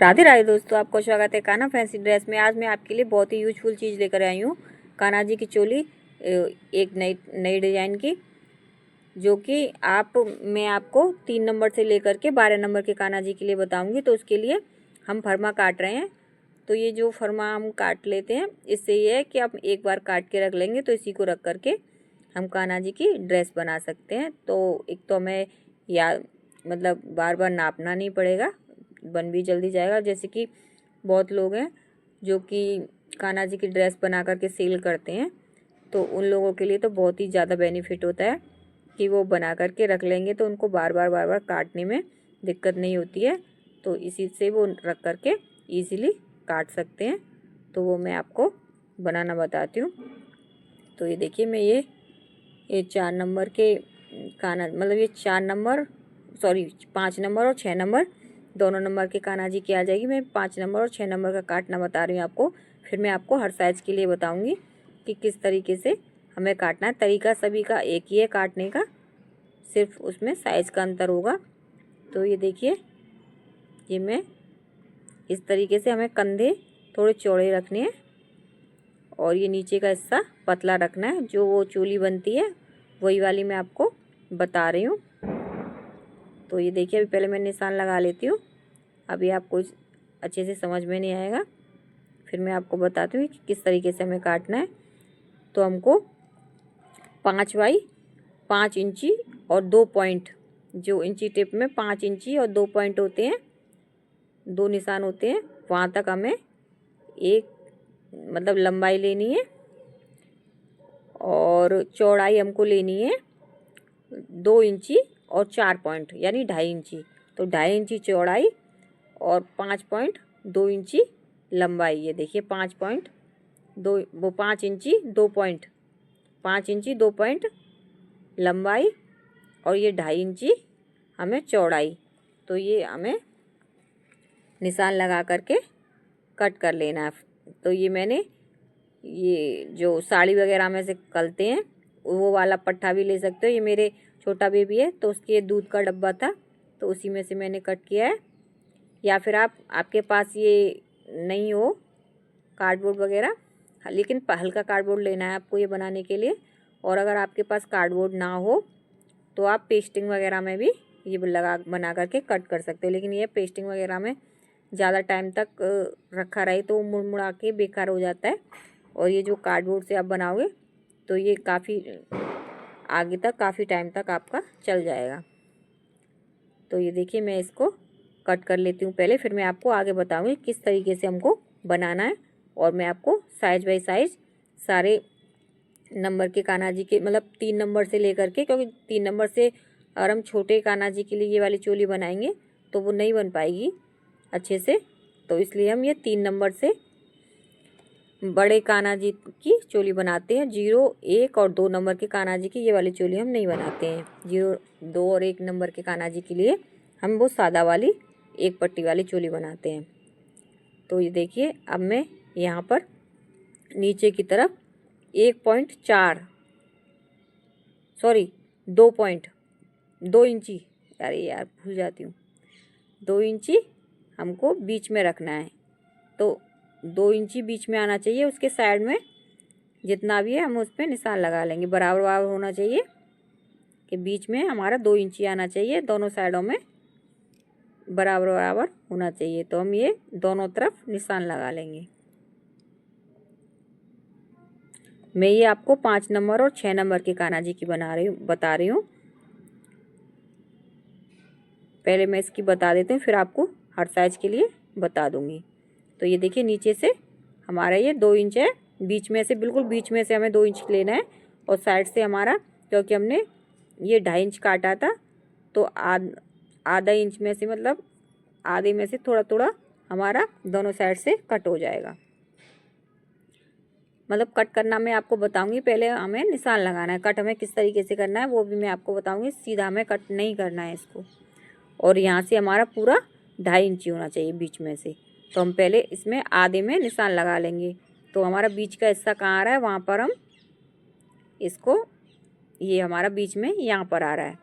राधे राधे दोस्तों, आपको स्वागत है कान्हा फैंसी ड्रेस में। आज मैं आपके लिए बहुत ही यूजफुल चीज़ लेकर आई हूँ। कान्हा जी की चोली, एक नई डिज़ाइन की, जो कि मैं आपको 3 नंबर से लेकर के 12 नंबर के कान्हा जी के लिए बताऊंगी। तो उसके लिए हम फरमा काट रहे हैं। तो ये जो फरमा हम काट लेते हैं, इससे ये है कि आप एक बार काट के रख लेंगे तो इसी को रख करके हम कान्हा जी की ड्रेस बना सकते हैं। तो एक तो हमें मतलब बार बार नापना नहीं पड़ेगा, बन भी जल्दी जाएगा। जैसे कि बहुत लोग हैं जो कि कान्हा जी की ड्रेस बना करके सेल करते हैं, तो उन लोगों के लिए तो बहुत ही ज़्यादा बेनिफिट होता है कि वो बना करके रख लेंगे तो उनको बार बार काटने में दिक्कत नहीं होती है। तो इसी से वो रख करके इजीली काट सकते हैं। तो वो मैं आपको बनाना बताती हूँ। तो ये देखिए, मैं ये 4 नंबर के कान्हा, मतलब ये 4 नंबर, सॉरी 5 नंबर और 6 नंबर, दोनों नंबर के कान्हा जी की आ जाएगी। मैं 5 नंबर और 6 नंबर का काटना बता रही हूँ आपको। फिर मैं आपको हर साइज़ के लिए बताऊँगी कि किस तरीके से हमें काटना है। तरीका सभी का एक ही है काटने का, सिर्फ उसमें साइज़ का अंतर होगा। तो ये देखिए, ये मैं इस तरीके से, हमें कंधे थोड़े चौड़े रखने हैं और ये नीचे का हिस्सा पतला रखना है। जो वो चोली बनती है वही वाली मैं आपको बता रही हूँ। तो ये देखिए, अभी पहले मैं निशान लगा लेती हूँ। अभी आपको अच्छे से समझ में नहीं आएगा, फिर मैं आपको बताती हूँ कि किस तरीके से हमें काटना है। तो हमको 5 बाई 5 इंची और 2 पॉइंट, जो इंची टेप में 5 इंची और 2 पॉइंट होते हैं, 2 निशान होते हैं, वहाँ तक हमें एक मतलब लंबाई लेनी है और चौड़ाई हमको लेनी है 2 इंची और 4 पॉइंट, यानी 2.5 इंची। तो 2.5 इंची चौड़ाई और 5.2 इंची लंबाई। ये देखिए 5.2, वो 5 इंची 2 पॉइंट, 5 इंची 2 पॉइंट लंबाई और ये 2.5 इंची हमें चौड़ाई। तो ये हमें निशान लगा करके कट कर लेना है। तो ये मैंने, ये जो साड़ी वगैरह में से कलते हैं वो वाला पट्टा भी ले सकते हो। ये मेरे छोटा बेबी है तो उसके दूध का डब्बा था, तो उसी में से मैंने कट किया है। या फिर आपके पास ये नहीं हो कार्डबोर्ड वगैरह, लेकिन हल्का कार्डबोर्ड लेना है आपको ये बनाने के लिए। और अगर आपके पास कार्डबोर्ड ना हो तो आप पेस्टिंग वगैरह में भी ये बना करके कट कर सकते हो। लेकिन ये पेस्टिंग वगैरह में ज़्यादा टाइम तक रखा रहे तो मुड़ मुड़ा के बेकार हो जाता है। और ये जो कार्डबोर्ड से आप बनाओगे तो ये काफ़ी आगे तक, काफ़ी टाइम तक आपका चल जाएगा। तो ये देखिए, मैं इसको कट कर लेती हूँ पहले, फिर मैं आपको आगे बताऊँगी किस तरीके से हमको बनाना है। और मैं आपको साइज बाई साइज सारे नंबर के कान्हा जी के, मतलब 3 नंबर से लेकर के, क्योंकि 3 नंबर से अगर हम छोटे कान्हा जी के लिए ये वाली चोली बनाएंगे तो वो नहीं बन पाएगी अच्छे से। तो इसलिए हम ये 3 नंबर से बड़े कान्हा जी की चोली बनाते हैं। 0, 1 और 2 नंबर के कान्हा जी की ये वाली चोली हम नहीं बनाते हैं। 0, 2 और 1 नंबर के कान्हा जी के लिए हम वो सादा वाली एक पट्टी वाली चोली बनाते हैं। तो ये देखिए, अब मैं यहाँ पर नीचे की तरफ 1.4, सॉरी 2 इंची, अरे यार भूल जाती हूँ, 2 इंची हमको बीच में रखना है। तो 2 इंची बीच में आना चाहिए। उसके साइड में जितना भी है हम उस पर निशान लगा लेंगे। बराबर बराबर होना चाहिए कि बीच में हमारा 2 इंची आना चाहिए, दोनों साइडों में बराबर बराबर होना चाहिए। तो हम ये दोनों तरफ निशान लगा लेंगे। मैं ये आपको 5 नंबर और 6 नंबर के कान्हा जी की बता रही हूँ। पहले मैं इसकी बता देती हूँ, फिर आपको हर साइज के लिए बता दूँगी। तो ये देखिए, नीचे से हमारा ये 2 इंच है, बीच में से, बिल्कुल बीच में से हमें 2 इंच लेना है। और साइड से हमारा, क्योंकि हमने ये 2.5 इंच काटा था, तो आधा इंच में से, मतलब आधे में से थोड़ा थोड़ा हमारा दोनों साइड से कट हो जाएगा। मतलब कट करना मैं आपको बताऊंगी, पहले हमें निशान लगाना है। कट हमें किस तरीके से करना है वो भी मैं आपको बताऊंगी। सीधा हमें कट नहीं करना है इसको। और यहाँ से हमारा पूरा 2.5 इंची होना चाहिए बीच में से। तो हम पहले इसमें आधे में निशान लगा लेंगे। तो हमारा बीच का हिस्सा कहाँ आ रहा है, वहाँ पर हम इसको, ये हमारा बीच में यहाँ पर आ रहा है।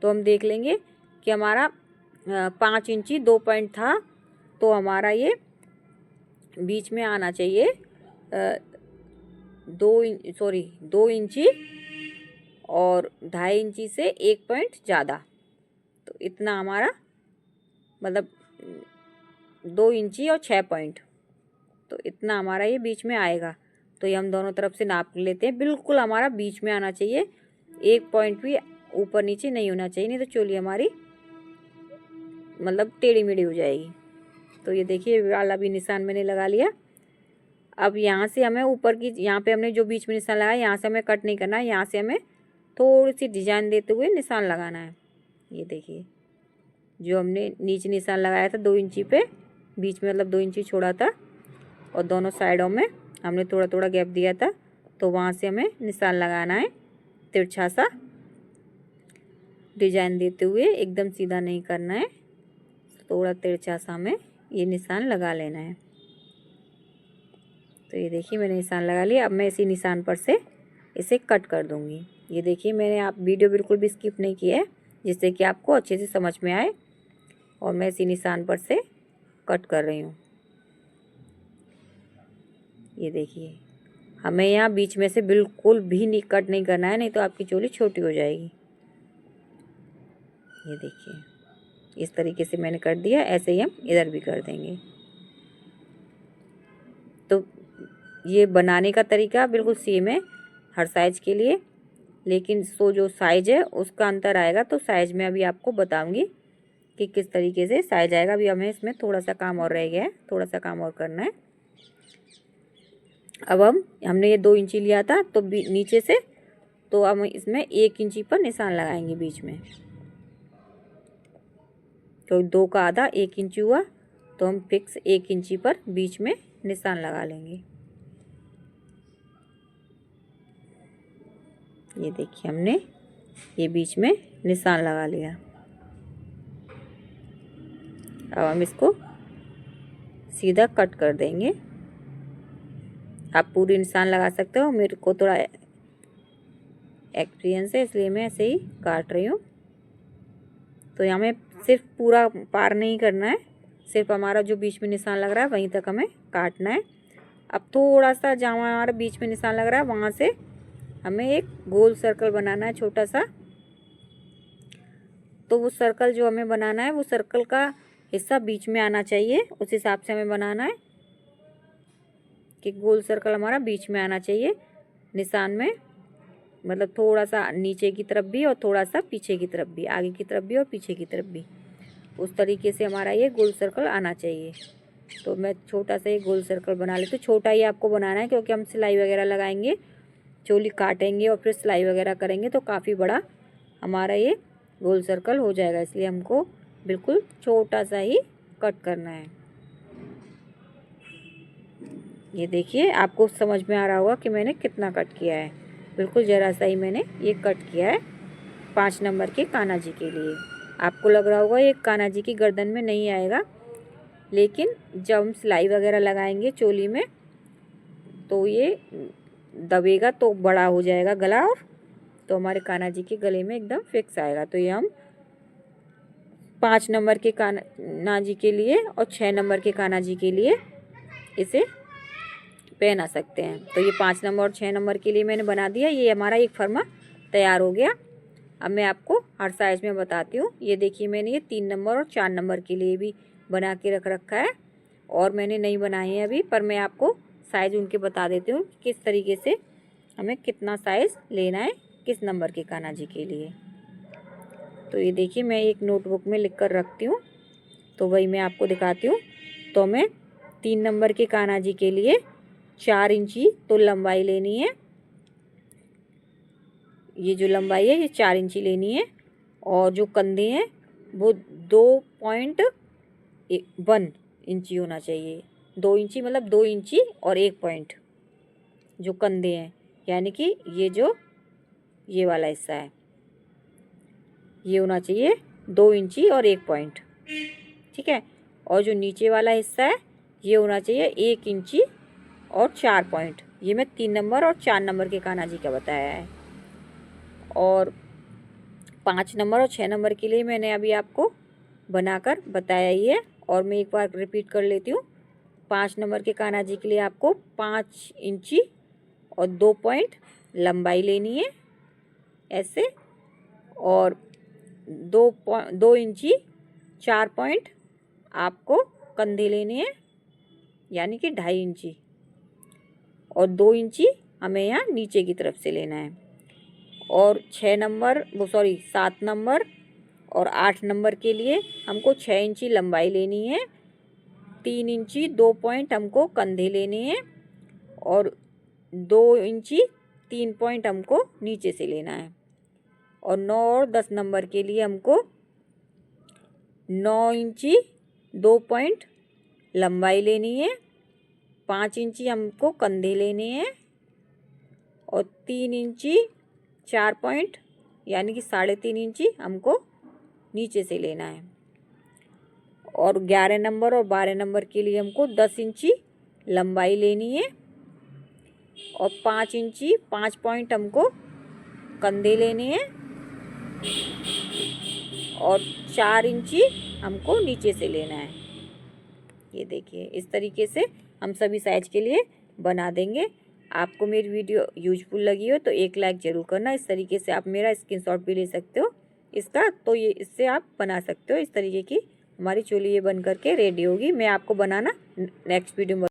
तो हम देख लेंगे कि हमारा 5 इंची 2 पॉइंट था तो हमारा ये बीच में आना चाहिए 2 इंची और 2.5 इंची से 1 पॉइंट ज़्यादा। तो इतना हमारा मतलब 2 इंची और 6 पॉइंट, तो इतना हमारा ये बीच में आएगा। तो ये हम दोनों तरफ से नाप लेते हैं। बिल्कुल हमारा बीच में आना चाहिए, 1 पॉइंट भी ऊपर नीचे नहीं होना चाहिए, नहीं तो चोली हमारी मतलब टेढ़ी मेढ़ी हो जाएगी। तो ये देखिए वाला भी निशान मैंने लगा लिया। अब यहाँ से हमें ऊपर की, यहाँ पे हमने जो बीच में निशान लगाया, यहाँ से हमें कट नहीं करना है, यहाँ से हमें थोड़ी सी डिजाइन देते हुए निशान लगाना है। ये देखिए जो हमने नीचे निशान लगाया था 2 इंची पे, बीच में मतलब 2 इंची छोड़ा था और दोनों साइडों में हमने थोड़ा थोड़ा गैप दिया था, तो वहाँ से हमें निशान लगाना है तिरछा सा डिजाइन देते हुए, एकदम सीधा नहीं करना है, थोड़ा तिरछा सा हमें ये निशान लगा लेना है। तो ये देखिए मैंने निशान लगा लिया। अब मैं इसी निशान पर से इसे कट कर दूंगी। ये देखिए मैंने आप वीडियो बिल्कुल भी स्किप नहीं किया है, जिससे कि आपको अच्छे से समझ में आए, और मैं इसी निशान पर से कट कर रही हूँ। ये देखिए हमें यहाँ बीच में से बिल्कुल भी कट नहीं करना है, नहीं तो आपकी चोली छोटी हो जाएगी। ये देखिए इस तरीके से मैंने कर दिया, ऐसे ही हम इधर भी कर देंगे। तो ये बनाने का तरीका बिल्कुल सेम है हर साइज के लिए, लेकिन तो जो साइज है उसका अंतर आएगा। तो साइज में अभी आपको बताऊंगी कि किस तरीके से साइज आएगा। अभी हमें इसमें थोड़ा सा काम और रह गया है, थोड़ा सा काम और करना है। अब हमने ये 2 इंची लिया था तो नीचे से, तो हम इसमें 1 इंची पर निशान लगाएंगे बीच में। तो 2 का आधा 1 इंची हुआ, तो हम फिक्स 1 इंची पर बीच में निशान लगा लेंगे। ये देखिए हमने ये बीच में निशान लगा लिया। अब हम इसको सीधा कट कर देंगे। आप पूरी निशान लगा सकते हो, मेरे को थोड़ा एक्सपीरियंस है इसलिए मैं ऐसे ही काट रही हूँ। तो यहाँ में सिर्फ पूरा पार नहीं करना है, सिर्फ हमारा जो बीच में निशान लग रहा है वहीं तक हमें काटना है। अब थोड़ा सा जहाँ हमारा बीच में निशान लग रहा है वहाँ से हमें एक गोल सर्कल बनाना है छोटा सा। तो वो सर्कल जो हमें बनाना है, वो सर्कल का हिस्सा बीच में आना चाहिए, उस हिसाब से हमें बनाना है कि गोल सर्कल हमारा बीच में आना चाहिए निशान में, मतलब थोड़ा सा नीचे की तरफ भी और थोड़ा सा पीछे की तरफ भी, आगे की तरफ भी और पीछे की तरफ भी, उस तरीके से हमारा ये गोल सर्कल आना चाहिए। तो मैं छोटा सा ये गोल सर्कल बना लेती हूँ। छोटा ही आपको बनाना है क्योंकि हम सिलाई वगैरह लगाएंगे, चोली काटेंगे और फिर सिलाई वगैरह करेंगे, तो काफ़ी बड़ा हमारा ये गोल सर्कल हो जाएगा, इसलिए हमको बिल्कुल छोटा सा ही कट करना है। ये देखिए आपको समझ में आ रहा होगा कि मैंने कितना कट किया है। बिल्कुल ज़रा सा ही मैंने ये कट किया है 5 नंबर के कान्हा जी के लिए। आपको लग रहा होगा ये कान्हा जी की गर्दन में नहीं आएगा, लेकिन जब हम सिलाई वगैरह लगाएंगे चोली में तो ये दबेगा तो बड़ा हो जाएगा गला, और तो हमारे कान्हा जी के गले में एकदम फिक्स आएगा। तो ये हम 5 नंबर के कान्हा जी के लिए और 6 नंबर के कान्हा जी के लिए इसे पहना सकते हैं। तो ये 5 नंबर और 6 नंबर के लिए मैंने बना दिया। ये हमारा एक फर्मा तैयार हो गया। अब मैं आपको हर साइज़ में बताती हूँ। ये देखिए मैंने ये 3 नंबर और 4 नंबर के लिए भी बना के रख रखा है, और मैंने नहीं बनाए हैं अभी, पर मैं आपको साइज़ उनके बता देती हूँ किस तरीके से हमें कितना साइज़ लेना है किस नंबर के कान्हा जी के लिए। तो ये देखिए मैं एक नोटबुक में लिख कर रखती हूँ, तो वही मैं आपको दिखाती हूँ। तो मैं 3 नंबर के कान्हा जी के लिए 4 इंची तो लंबाई लेनी है। ये जो लंबाई है ये 4 इंची लेनी है, और जो कंधे हैं वो 2.1 इंची होना चाहिए। 2 इंची मतलब 2 इंची और 1 पॉइंट जो कंधे हैं, यानी कि ये वाला हिस्सा है, ये होना चाहिए 2 इंची और 1 पॉइंट, ठीक है। और जो नीचे वाला हिस्सा है ये होना चाहिए 1 इंची और 4 पॉइंट। ये मैं 3 नंबर और 4 नंबर के कान्हा जी का बताया है। और 5 नंबर और 6 नंबर के लिए मैंने अभी आपको बनाकर बताया ही है, और मैं एक बार रिपीट कर लेती हूँ। 5 नंबर के कान्हा जी के लिए आपको 5 इंची और 2 पॉइंट लंबाई लेनी है ऐसे, और 2 इंची 4 पॉइंट आपको कंधे लेने हैं, यानी कि 2.5 इंची, और 2 इंची हमें यहाँ नीचे की तरफ से लेना है। और 7 नंबर और 8 नंबर के लिए हमको 6 इंची लंबाई लेनी है, 3 इंची 2 पॉइंट हमको कंधे लेने हैं, और 2 इंची 3 पॉइंट हमको नीचे से लेना है। और 9 और 10 नंबर के लिए हमको 9 इंची 2 पॉइंट लंबाई लेनी है, 5 इंची हमको कंधे लेने हैं, और 3 इंची 4 पॉइंट यानी कि 3.5 इंची हमको नीचे से लेना है। और 11 नंबर और 12 नंबर के लिए हमको 10 इंची लंबाई लेनी है, और 5 इंची 5 पॉइंट हमको कंधे लेने हैं, और 4 इंची हमको नीचे से लेना है। ये देखिए, इस तरीके से हम सभी साइज के लिए बना देंगे। आपको मेरी वीडियो यूजफुल लगी हो तो एक लाइक ज़रूर करना। इस तरीके से आप मेरा स्क्रीनशॉट भी ले सकते हो इसका, तो ये इससे आप बना सकते हो। इस तरीके की हमारी चोली ये बन करके रेडी होगी। मैं आपको बनाना नेक्स्ट वीडियो में